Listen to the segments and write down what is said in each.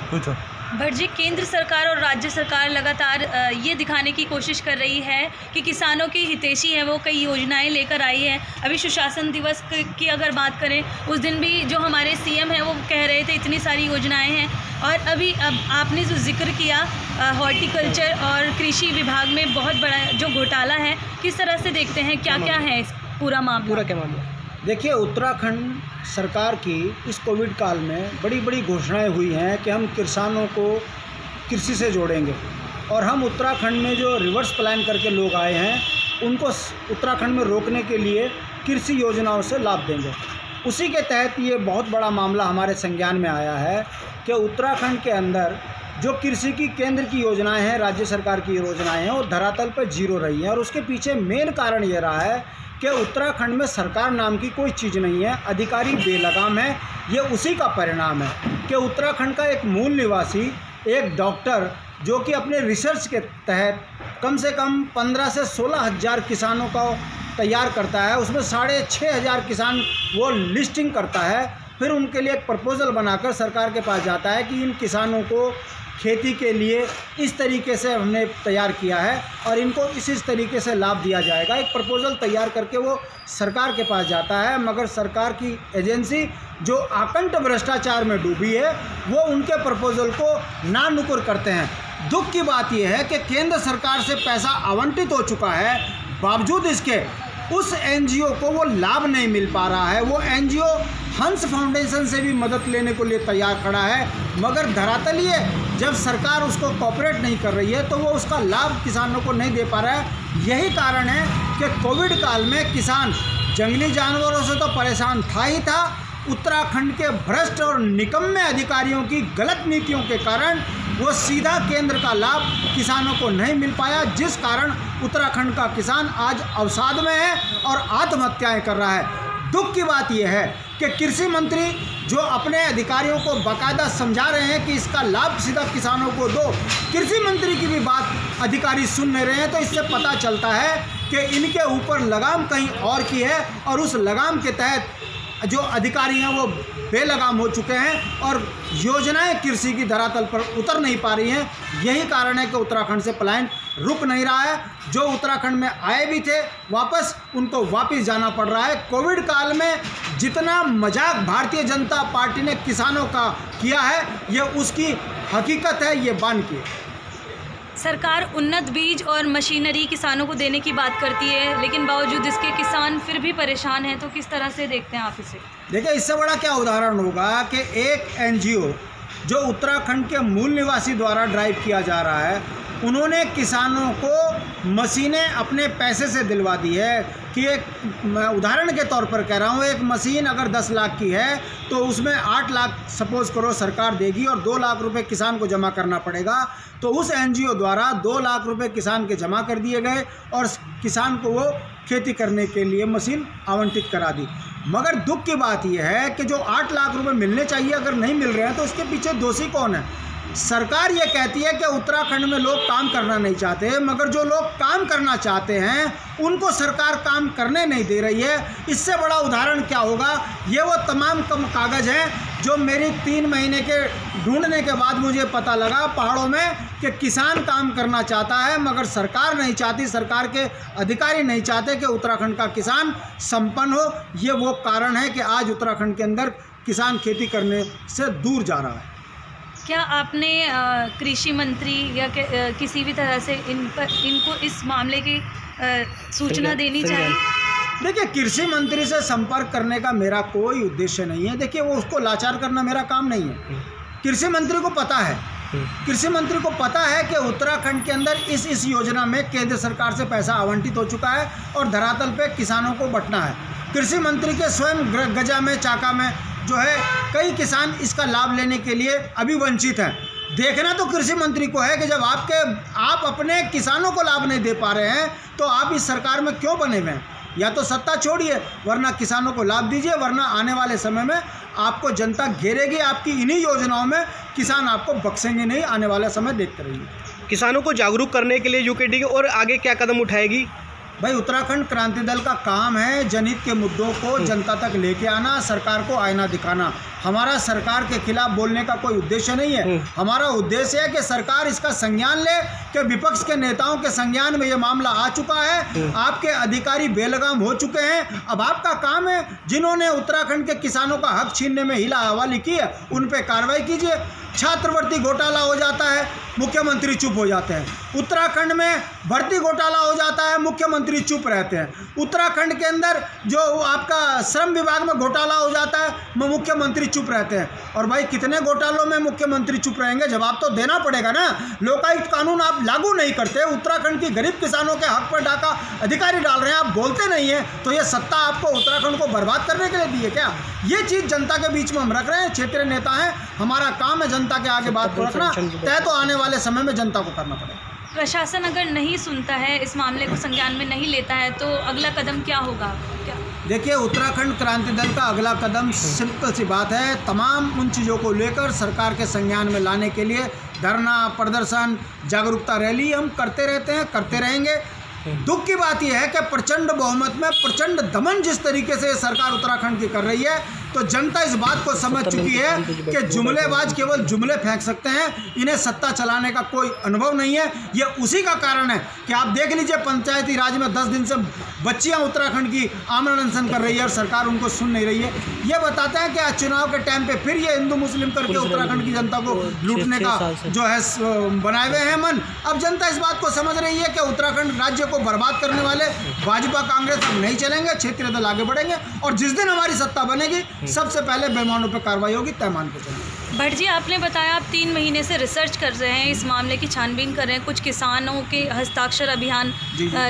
पूछो। भट्ट जी, केंद्र सरकार और राज्य सरकार लगातार ये दिखाने की कोशिश कर रही है कि किसानों की हितैषी है, वो कई योजनाएं लेकर आई है। अभी सुशासन दिवस की अगर बात करें, उस दिन भी जो हमारे सीएम हैं वो कह रहे थे इतनी सारी योजनाएं हैं। और अभी अब आपने जो जिक्र किया हॉर्टिकल्चर और कृषि विभाग में बहुत बड़ा जो घोटाला है, किस तरह से देखते हैं, क्या क्या है इस पूरा मामला? देखिए, उत्तराखंड सरकार की इस कोविड काल में बड़ी बड़ी घोषणाएं हुई हैं कि हम किसानों को कृषि से जोड़ेंगे, और हम उत्तराखंड में जो रिवर्स प्लान करके लोग आए हैं उनको उत्तराखंड में रोकने के लिए कृषि योजनाओं से लाभ देंगे। उसी के तहत ये बहुत बड़ा मामला हमारे संज्ञान में आया है कि उत्तराखंड के अंदर जो कृषि की केंद्र की योजनाएं हैं, राज्य सरकार की योजनाएं हैं, वो धरातल पर जीरो रही हैं। और उसके पीछे मेन कारण ये रहा है कि उत्तराखंड में सरकार नाम की कोई चीज़ नहीं है, अधिकारी बेलगाम है। ये उसी का परिणाम है कि उत्तराखंड का एक मूल निवासी, एक डॉक्टर जो कि अपने रिसर्च के तहत कम से कम 15 से 16 हज़ार किसानों का तैयार करता है, उसमें 6,500 किसान वो लिस्टिंग करता है, फिर उनके लिए एक प्रपोज़ल बनाकर सरकार के पास जाता है कि इन किसानों को खेती के लिए इस तरीके से हमने तैयार किया है और इनको इस तरीके से लाभ दिया जाएगा। एक प्रपोज़ल तैयार करके वो सरकार के पास जाता है, मगर सरकार की एजेंसी जो आकंठ भ्रष्टाचार में डूबी है वो उनके प्रपोज़ल को नानुकुर करते हैं। दुख की बात यह है कि केंद्र सरकार से पैसा आवंटित हो चुका है, बावजूद इसके उस एनजीओ को वो लाभ नहीं मिल पा रहा है। वो एनजीओ हंस फाउंडेशन से भी मदद लेने को लिए तैयार खड़ा है, मगर धरातलीय जब सरकार उसको कोऑपरेट नहीं कर रही है तो वो उसका लाभ किसानों को नहीं दे पा रहा है। यही कारण है कि कोविड काल में किसान जंगली जानवरों से तो परेशान था ही था, उत्तराखंड के भ्रष्ट और निकम्मे अधिकारियों की गलत नीतियों के कारण वो सीधा केंद्र का लाभ किसानों को नहीं मिल पाया, जिस कारण उत्तराखंड का किसान आज अवसाद में है और आत्महत्याएं कर रहा है। दुख की बात यह है कि कृषि मंत्री जो अपने अधिकारियों को बाकायदा समझा रहे हैं कि इसका लाभ सीधा किसानों को दो, कृषि मंत्री की भी बात अधिकारी सुन नहीं रहे हैं। तो इससे पता चलता है कि इनके ऊपर लगाम कहीं और की है और उस लगाम के तहत जो अधिकारी हैं वो बेलगाम हो चुके हैं और योजनाएं कृषि की धरातल पर उतर नहीं पा रही हैं। यही कारण है कि उत्तराखंड से पलायन रुक नहीं रहा है। जो उत्तराखंड में आए भी थे वापस उनको वापस जाना पड़ रहा है। कोविड काल में जितना मजाक भारतीय जनता पार्टी ने किसानों का किया है ये उसकी हकीकत है, ये बान की। सरकार उन्नत बीज और मशीनरी किसानों को देने की बात करती है, लेकिन बावजूद इसके किसान फिर भी परेशान हैं। तो किस तरह से देखते हैं आप इसे? देखिए, इससे बड़ा क्या उदाहरण होगा कि एक एनजीओ जो उत्तराखंड के मूल निवासी द्वारा ड्राइव किया जा रहा है, उन्होंने किसानों को मशीनें अपने पैसे से दिलवा दी है कि एक, मैं उदाहरण के तौर पर कह रहा हूँ, एक मशीन अगर 10 लाख की है तो उसमें 8 लाख सपोज़ करो सरकार देगी और 2 लाख रुपए किसान को जमा करना पड़ेगा। तो उस एनजीओ द्वारा 2 लाख रुपए किसान के जमा कर दिए गए और किसान को वो खेती करने के लिए मशीन आवंटित करा दी। मगर दुख की बात यह है कि जो 8 लाख रुपए मिलने चाहिए अगर नहीं मिल रहे हैं तो उसके पीछे दोषी कौन है? सरकार ये कहती है कि उत्तराखंड में लोग काम करना नहीं चाहते, मगर जो लोग काम करना चाहते हैं उनको सरकार काम करने नहीं दे रही है। इससे बड़ा उदाहरण क्या होगा? ये वो तमाम कागज़ हैं जो मेरी 3 महीने के ढूंढने के बाद मुझे पता लगा पहाड़ों में कि किसान काम करना चाहता है मगर सरकार नहीं चाहती, सरकार के अधिकारी नहीं चाहते कि उत्तराखंड का किसान संपन्न हो। ये वो कारण है कि आज उत्तराखंड के अंदर किसान खेती करने से दूर जा रहा है। क्या आपने कृषि मंत्री या किसी भी तरह से इनको इस मामले की सूचना देनी चाहिए? देखिए, कृषि मंत्री से संपर्क करने का मेरा कोई उद्देश्य नहीं है। देखिए, वो उसको लाचार करना मेरा काम नहीं है। कृषि मंत्री को पता है, कृषि मंत्री को पता है कि उत्तराखंड के अंदर इस योजना में केंद्र सरकार से पैसा आवंटित हो चुका है और धरातल पे किसानों को बंटना है। कृषि मंत्री के स्वयं गजा में, चाका में जो है कई किसान इसका लाभ लेने के लिए अभी वंचित हैं। देखना तो कृषि मंत्री को है कि जब आप अपने किसानों को लाभ नहीं दे पा रहे हैं तो आप इस सरकार में क्यों बने हुए हैं? या तो सत्ता छोड़िए वरना किसानों को लाभ दीजिए, वरना आने वाले समय में आपको जनता घेरेगी। आपकी इन्हीं योजनाओं में किसान आपको बख्शेंगे नहीं। आने वाला समय देखते रहिए। किसानों को जागरूक करने के लिए यूकेडी और आगे क्या कदम उठाएगी? भाई, उत्तराखंड क्रांति दल का काम है जनहित के मुद्दों को जनता तक लेके आना, सरकार को आईना दिखाना। हमारा सरकार के खिलाफ बोलने का कोई उद्देश्य नहीं है। हमारा उद्देश्य है कि सरकार इसका संज्ञान ले कि विपक्ष के नेताओं के संज्ञान में ये मामला आ चुका है, आपके अधिकारी बेलगाम हो चुके हैं। अब आपका काम है, जिन्होंने उत्तराखंड के किसानों का हक छीनने में हिला हवाली की है उन पर कार्रवाई कीजिए। छात्रवृत्ति घोटाला हो जाता है, मुख्यमंत्री चुप हो जाते हैं। उत्तराखंड में भर्ती घोटाला हो जाता है, मुख्यमंत्री चुप रहते हैं। उत्तराखंड के अंदर जो आपका श्रम विभाग में घोटाला हो जाता है, मुख्यमंत्री चुप रहते हैं। और भाई कितने घोटालों में मुख्यमंत्री चुप रहेंगे? जवाब तो देना पड़ेगा ना। लोकायुक्त कानून आप लागू नहीं करते, उत्तराखंड की गरीब किसानों के हक पर डाका अधिकारी डाल रहे हैं, आप बोलते नहीं हैं, तो ये सत्ता आपको उत्तराखंड को बर्बाद करने के लिए दी है क्या? ये चीज़ जनता के बीच में हम रख रहे हैं। क्षेत्रीय नेता हैं, हमारा काम है जनता के आगे बात को रखना, तय तो आने वाले समय में जनता को करना पड़ेगा। प्रशासन अगर नहीं सुनता है, इस मामले को संज्ञान में नहीं लेता है, तो अगला कदम क्या होगा? देखिए, उत्तराखंड क्रांति दल का अगला कदम सिंपल सी बात है, तमाम उन चीज़ों को लेकर सरकार के संज्ञान में लाने के लिए धरना, प्रदर्शन, जागरूकता रैली हम करते रहते हैं, करते रहेंगे। दुख की बात यह है कि प्रचंड बहुमत में प्रचंड दमन जिस तरीके से सरकार उत्तराखंड की कर रही है, तो जनता इस बात को समझ चुकी है कि जुमलेबाज केवल जुमले फेंक सकते हैं, इन्हें सत्ता चलाने का कोई अनुभव नहीं है। ये उसी का कारण है कि आप देख लीजिए, पंचायती राज में 10 दिन से बच्चियां उत्तराखंड की आमरण अनशन कर रही है और सरकार उनको सुन नहीं रही है। ये बताते हैं कि आज चुनाव के टाइम पे फिर ये हिंदू मुस्लिम करके उत्तराखंड की जनता को लूटने का जो है बनाए हुए हैं मन। अब जनता इस बात को समझ रही है कि उत्तराखंड राज्य को बर्बाद करने वाले भाजपा कांग्रेस अब नहीं चलेंगे, क्षेत्रीय दल आगे बढ़ेंगे और जिस दिन हमारी सत्ता बनेगी सबसे पहले बेईमानों पर कार्रवाई होगी, तय मान के चलेंगे। भट्ट जी, आपने बताया आप 3 महीने से रिसर्च कर रहे हैं, इस मामले की छानबीन कर रहे हैं, कुछ किसानों के हस्ताक्षर अभियान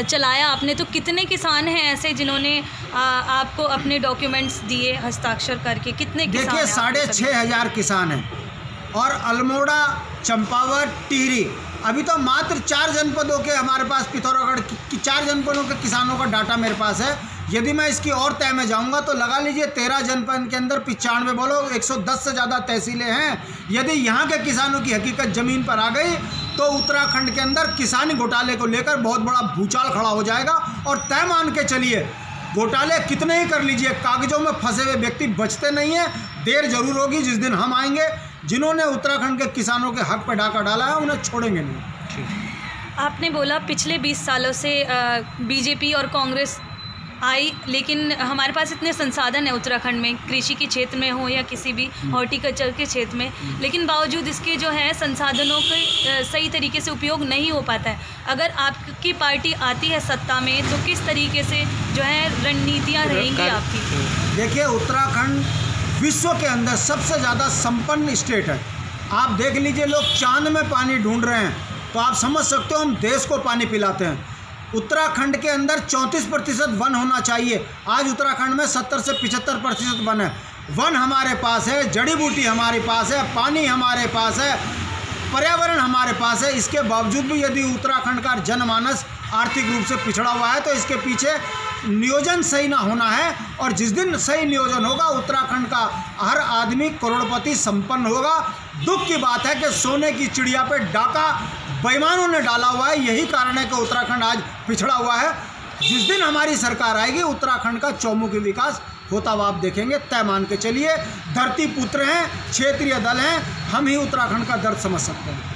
चलाया आपने, तो कितने किसान हैं ऐसे जिन्होंने आपको अपने डॉक्यूमेंट्स दिए हस्ताक्षर करके? कितने किसान? देखिए, 6,500 किसान हैं और अल्मोड़ा, चंपावत, टिहरी, अभी तो मात्र 4 जनपदों के हमारे पास, पिथौरागढ़ की 4 जनपदों के किसानों का डाटा मेरे पास है। यदि मैं इसकी और तय में जाऊंगा तो लगा लीजिए 13 जनपद के अंदर 95 बोलो 110 से ज़्यादा तहसीलें हैं। यदि यहाँ के किसानों की हकीकत ज़मीन पर आ गई तो उत्तराखंड के अंदर किसानी घोटाले को लेकर बहुत बड़ा भूचाल खड़ा हो जाएगा। और तय मान के चलिए, घोटाले कितने ही कर लीजिए, कागजों में फंसे हुए व्यक्ति बचते नहीं हैं। देर जरूर होगी, जिस दिन हम आएंगे, जिन्होंने उत्तराखंड के किसानों के हक पर डाका डाला है उन्हें छोड़ेंगे नहीं। आपने बोला पिछले 20 सालों से बीजेपी और कांग्रेस आई, लेकिन हमारे पास इतने संसाधन है उत्तराखंड में, कृषि के क्षेत्र में हो या किसी भी हॉर्टिकल्चर के क्षेत्र में, लेकिन बावजूद इसके जो है संसाधनों के सही तरीके से उपयोग नहीं हो पाता है। अगर आपकी पार्टी आती है सत्ता में तो किस तरीके से जो है रणनीतियाँ रहेंगी आपकी? देखिए, उत्तराखंड विश्व के अंदर सबसे ज़्यादा संपन्न स्टेट है। आप देख लीजिए, लोग चांद में पानी ढूंढ रहे हैं, तो आप समझ सकते हो हम देश को पानी पिलाते हैं। उत्तराखंड के अंदर 34% वन होना चाहिए, आज उत्तराखंड में 70 से 75% वन है। वन हमारे पास है, जड़ी बूटी हमारे पास है, पानी हमारे पास है, पर्यावरण हमारे पास है। इसके बावजूद भी यदि उत्तराखंड का जनमानस आर्थिक रूप से पिछड़ा हुआ है तो इसके पीछे नियोजन सही ना होना है। और जिस दिन सही नियोजन होगा, उत्तराखंड का हर आदमी करोड़पति संपन्न होगा। दुख की बात है कि सोने की चिड़िया पे डाका बेईमानों ने डाला हुआ है। यही कारण है कि उत्तराखंड आज पिछड़ा हुआ है। जिस दिन हमारी सरकार आएगी, उत्तराखंड का चौमुखी विकास होता हुआ आप देखेंगे, तय मान के चलिए। धरती पुत्र हैं, क्षेत्रीय दल हैं, हम ही उत्तराखंड का दर्द समझ सकते हैं।